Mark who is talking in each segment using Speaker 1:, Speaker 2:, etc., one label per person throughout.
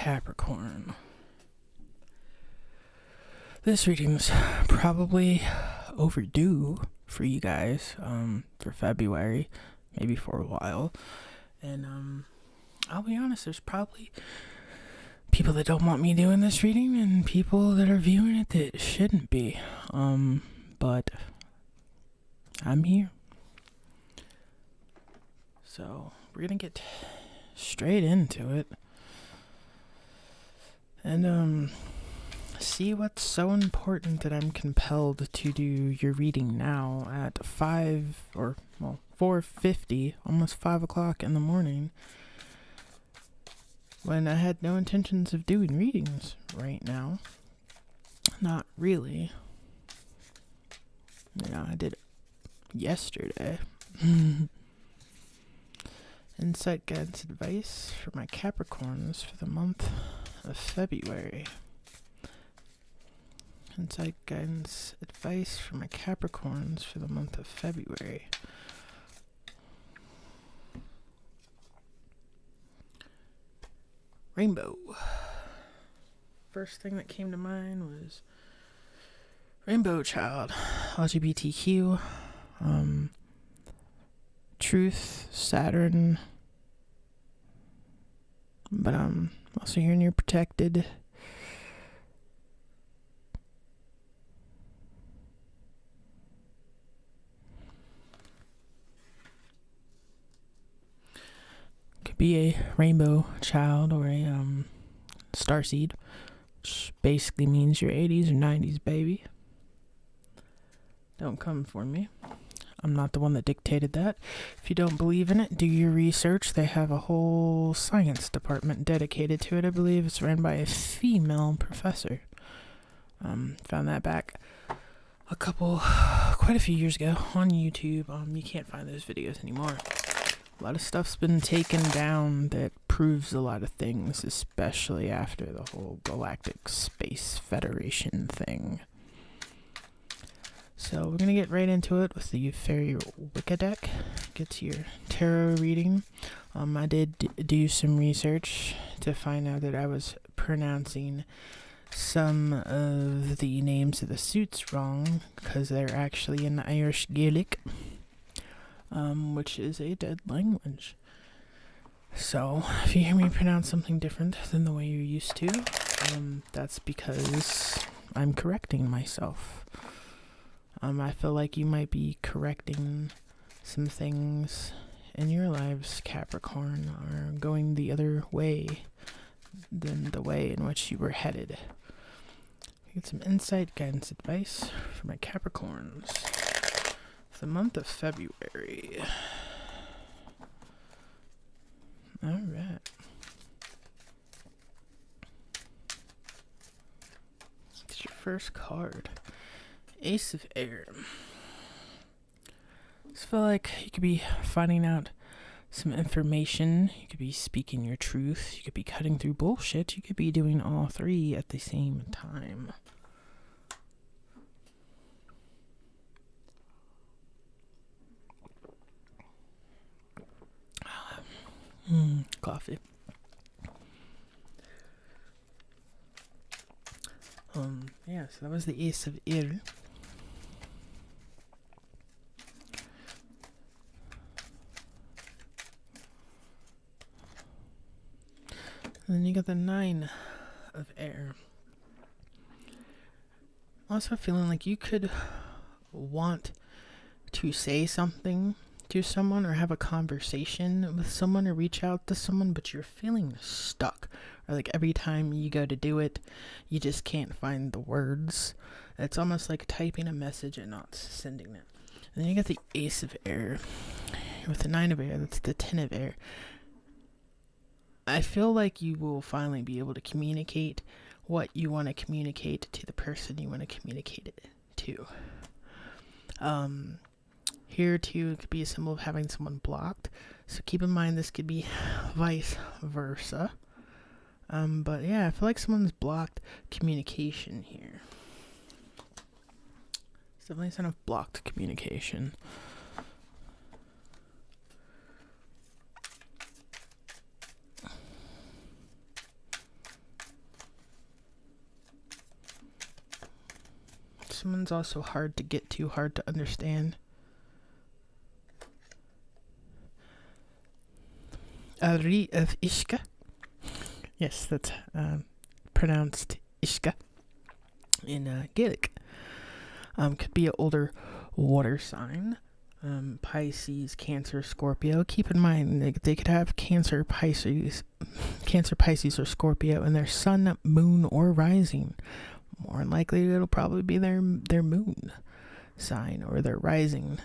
Speaker 1: Capricorn. This reading's probably overdue for you guys, for February, maybe for a while. And I'll be honest, there's probably people that don't want me doing this reading and people that are viewing it that shouldn't be. But I'm here. So we're gonna get straight into it and see what's so important that I'm compelled to do your reading now at 4:50, almost 5 o'clock in the morning, when I had no intentions of doing readings right now. Not really. I did yesterday. Insight, guidance, advice for my Capricorns for the month of February. Insight, guidance, advice for my Capricorns for the month of February. Rainbow. First thing that came to mind was Rainbow Child, LGBTQ, Truth, Saturn, but also hearing you're protected. Could be a rainbow child or a starseed, which basically means your 80s or 90s baby. Don't come for me. I'm not the one that dictated that. If you don't believe in it, do your research. They have a whole science department dedicated to it. I believe it's ran by a female professor. Found that back quite a few years ago on YouTube. You can't find those videos anymore. A lot of stuff's been taken down that proves a lot of things, especially after the whole Galactic Space Federation thing. So we're going to get right into it with the Fairy Wicca deck. Get to your tarot reading. I did do some research to find out that I was pronouncing some of the names of the suits wrong, because they're actually in Irish Gaelic, which is a dead language. So if you hear me pronounce something different than the way you're used to, that's because I'm correcting myself. I feel like you might be correcting some things in your lives, Capricorn, or going the other way than the way in which you were headed. Get some insight, guidance, advice for my Capricorns for the month of February. Alright. It's your first card. Ace of Air. I just feel like you could be finding out some information. You could be speaking your truth. You could be cutting through bullshit. You could be doing all three at the same time. Coffee. So that was the Ace of Air. And then you got the Nine of Air. Also feeling like you could want to say something to someone or have a conversation with someone or reach out to someone, but you're feeling stuck. Or like every time you go to do it, you just can't find the words. It's almost like typing a message and not sending it. And then you got the Ace of Air. With the Nine of Air, that's the Ten of Air. I feel like you will finally be able to communicate what you want to communicate to the person you want to communicate it to. Here too, it could be a symbol of having someone blocked. So keep in mind this could be vice versa. But yeah, I feel like someone's blocked communication here. It's definitely a sign of blocked communication. someone's also hard to get to, hard to understand. Ari of Ishka. Yes, that's pronounced Ishka in Gaelic. Could be an older water sign. Pisces, Cancer, Scorpio. Keep in mind they could have Cancer, Pisces, or Scorpio in their sun, moon, or rising. More than likely, it'll probably be their moon sign or their rising.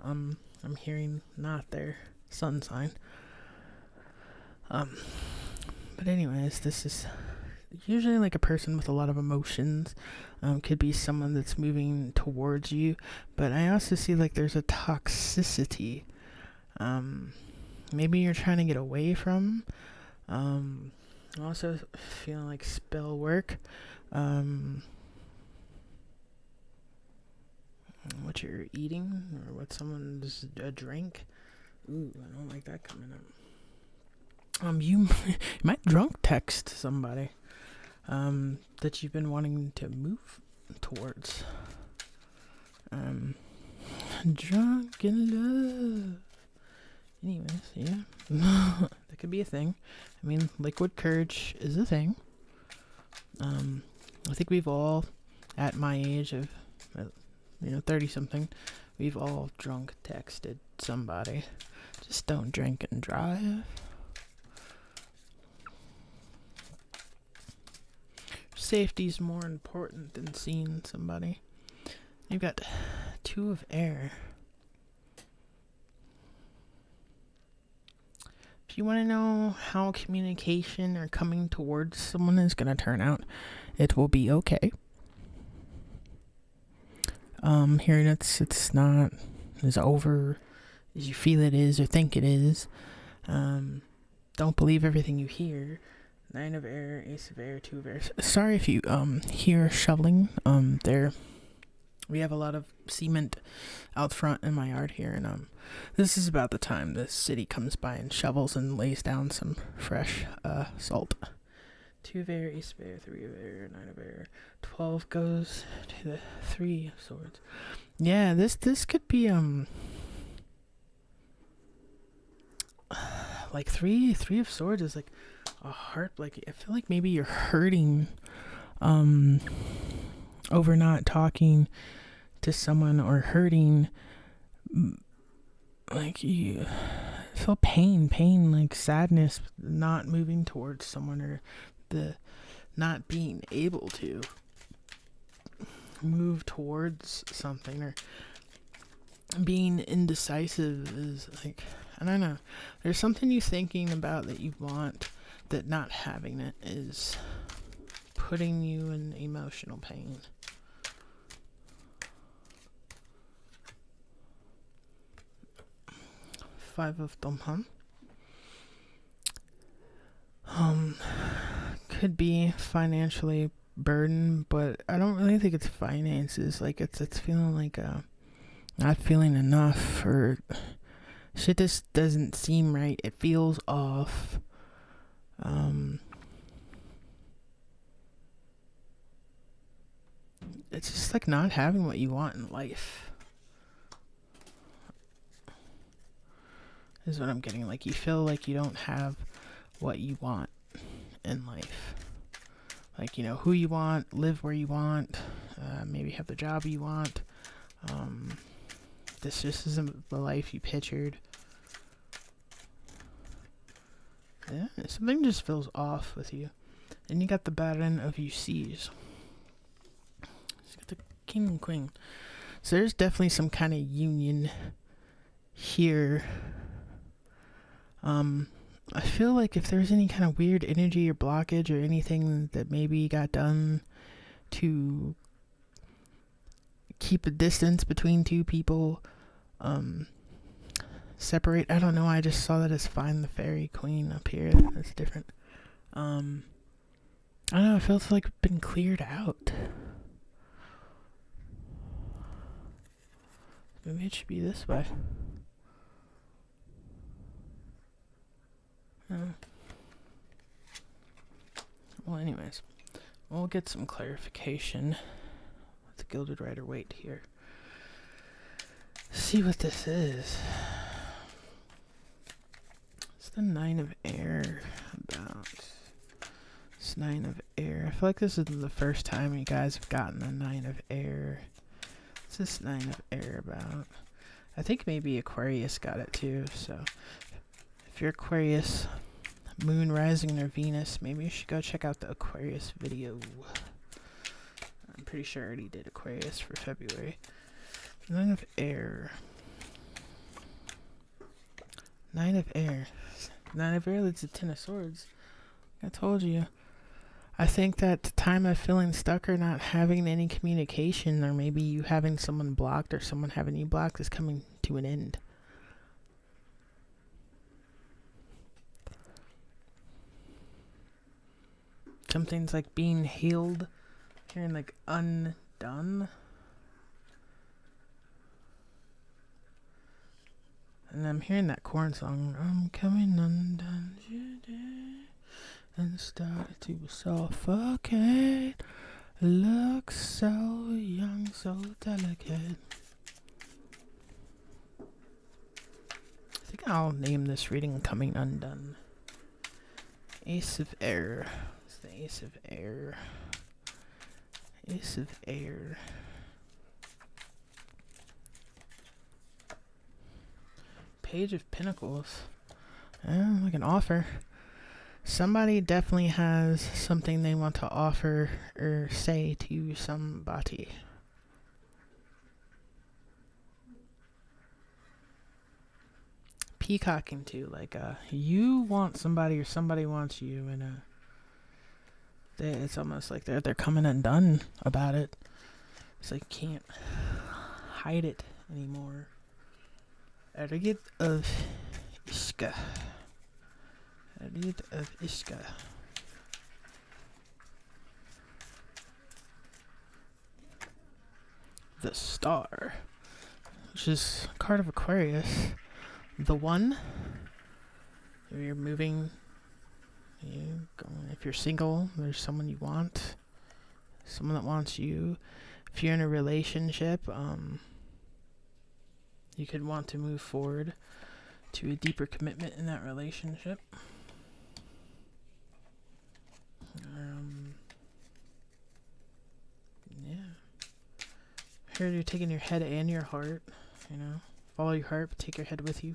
Speaker 1: I'm hearing not their sun sign. But anyways, this is usually like a person with a lot of emotions. Could be someone that's moving towards you, but I also see like there's a toxicity. Maybe you're trying to get away from. I'm also feeling like spell work. What you're eating or what someone's a drink. Ooh, I don't like that coming up. You might drunk text somebody that you've been wanting to move towards. Drunk in love. Anyways, yeah. That could be a thing. I mean, liquid courage is a thing. I think we've all, at my age of, 30-something, we've all drunk texted somebody. Just don't drink and drive. Safety's more important than seeing somebody. You've got 2 of air. If you want to know how communication or coming towards someone is going to turn out, it will be okay. Hearing it's not as over as you feel it is or think it is. Don't believe everything you hear. 9 of air, Ace of air, 2 of air. Sorry if you hear shoveling. We have a lot of cement out front in my yard here, and this is about the time the city comes by and shovels and lays down some fresh salt. 2 of air, Ace of air, 3 of air, 9 of air. 12 goes to the 3 of swords. Yeah, this could be like 3 of swords is like a heart. Like I feel like maybe you're hurting over not talking to someone, or hurting, like you feel pain, like sadness, not moving towards someone, or the not being able to move towards something, or being indecisive is like, I don't know. There's something you thinking about that you want, that not having it is putting you in emotional pain. Five of Domhan. Could be financially burdened, but I don't really think it's finances. Like it's feeling like not feeling enough, or shit just doesn't seem right. It feels off. It's just like not having what you want in life is what I'm getting. Like you feel like you don't have what you want in life. Like, who you want, live where you want, maybe have the job you want. This just isn't the life you pictured. Yeah, something just feels off with you. And you got the Baron of UCs. You got the King and Queen. So there's definitely some kind of union here. I feel like if there's any kind of weird energy or blockage or anything that maybe got done to keep a distance between 2 people, separate, I don't know, I just saw that as Find the Fairy Queen up here. That's different. I don't know, it feels like it's been cleared out. Maybe it should be this way. Well, anyways, we'll get some clarification with Gilded Rider Waite here. See what this is. It's the Nine of Air about. It's Nine of Air. I feel like this is the first time you guys have gotten the Nine of Air. What's this Nine of Air about? I think maybe Aquarius got it too, so if you're Aquarius, Moon, Rising, or Venus, maybe you should go check out the Aquarius video. I'm pretty sure I already did Aquarius for February. Nine of Air. Nine of Air. Nine of Air leads to Ten of Swords. I told you. I think that the time of feeling stuck or not having any communication, or maybe you having someone blocked or someone having you blocked, is coming to an end. Something's like being healed, hearing like undone. And I'm hearing that corn song. I'm coming undone today and start to suffocate. Look so young, so delicate. I think I'll name this reading Coming Undone. Ace of Air. It's the Ace of Air. Ace of Air. Page of Pentacles. Like an offer. Somebody definitely has something they want to offer or say to somebody. Peacocking too, like you want somebody or somebody wants you, and it's almost like they're coming undone about it. It's like you can't hide it anymore. Arrogant of Ishka. Arrogant of Ishka. The Star, which is a card of Aquarius. The One. If you're moving, if you're single, there's someone you want, someone that wants you. If you're in a relationship, you could want to move forward to a deeper commitment in that relationship. Yeah. Here you're taking your head and your heart, Follow your heart, but take your head with you.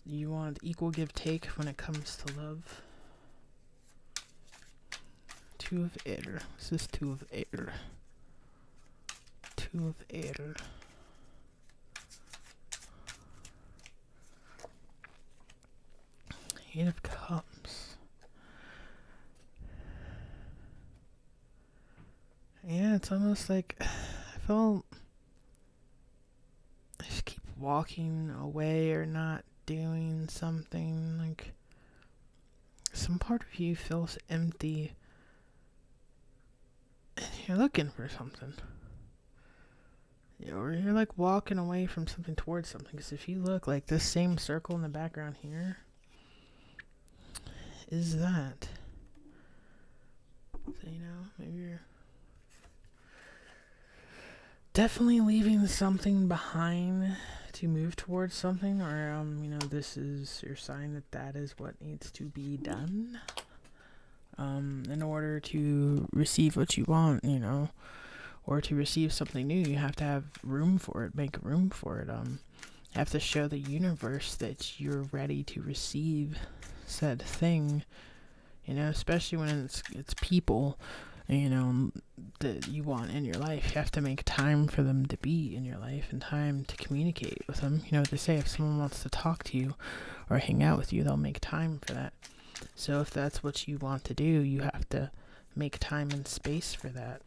Speaker 1: You want equal give take when it comes to love. Two of Air. This is Two of Air. Two of Air. Eight of Cups. Yeah, it's almost like I feel I just keep walking away or not doing something. Like some part of you feels empty and you're looking for something. Or you're like walking away from something towards something. Because if you look, like this same circle in the background here is that. So, maybe you're definitely leaving something behind to move towards something, or this is your sign that is what needs to be done in order to receive what you want, or to receive something new. You have to have room for it, make room for it. You have to show the universe that you're ready to receive said thing, especially when it's people that you want in your life. You have to make time for them to be in your life and time to communicate with them. They say if someone wants to talk to you or hang out with you, they'll make time for that. So if that's what you want to do, you have to make time and space for that.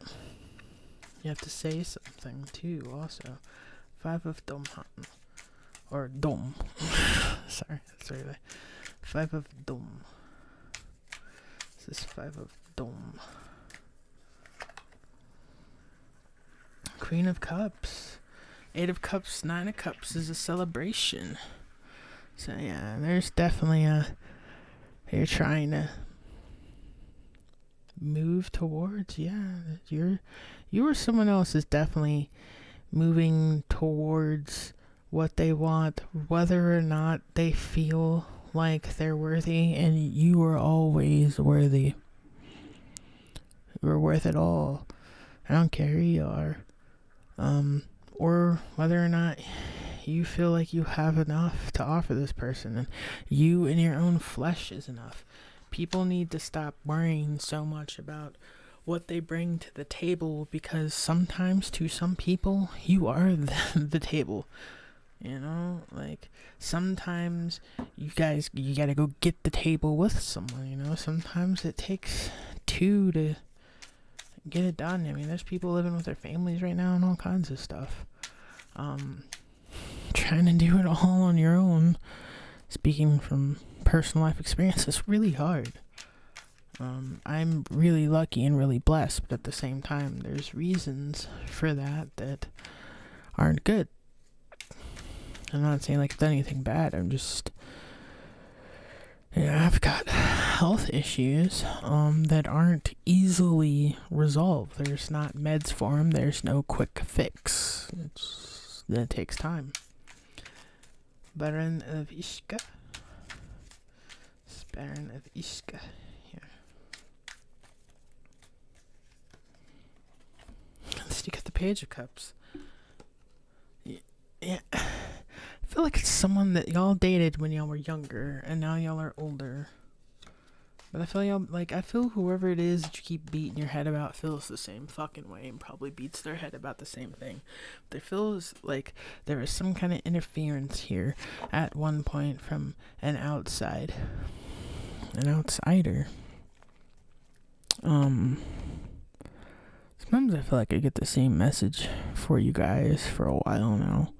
Speaker 1: You have to say something too also. Five of Dom. Or Dom. Sorry. Five of Dom. This is Five of Dom. Queen of Cups. Eight of Cups, Nine of Cups is a celebration. So yeah, there's definitely you're trying to move towards. Yeah, you or someone else is definitely moving towards what they want, whether or not they feel like they're worthy, and you are always worthy. You're worth it all. I don't care who you are. Or whether or not you feel like you have enough to offer this person, and you in your own flesh is enough. People need to stop worrying so much about what they bring to the table, because sometimes to some people you are the table. You know, like sometimes you gotta go get the table with someone. You know, sometimes it takes two to get it done. I mean, there's people living with their families right now and all kinds of stuff. Trying to do it all on your own, speaking from personal life experience, is really hard. I'm really lucky and really blessed, but at the same time, there's reasons for that aren't good. I'm not saying like it's anything bad. I'm just, I've got health issues that aren't easily resolved. There's not meds for them. There's no quick fix. It takes time. Baron of Ishka. Baron of Ishka. Here. Let's look at the Page of Cups. Yeah. I feel like it's someone that y'all dated when y'all were younger, and now y'all are older. But I feel whoever it is that you keep beating your head about feels the same fucking way and probably beats their head about the same thing. But it feels like there is some kind of interference here at one point from an outsider. Sometimes I feel like I get the same message for you guys for a while now.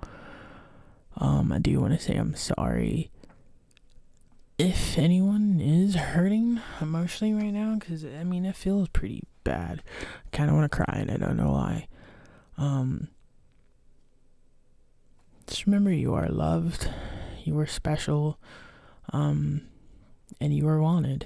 Speaker 1: I do want to say I'm sorry if anyone is hurting emotionally right now, because I mean, it feels pretty bad. I kind of want to cry, and I don't know why. Just remember, you are loved, you are special, and you are wanted.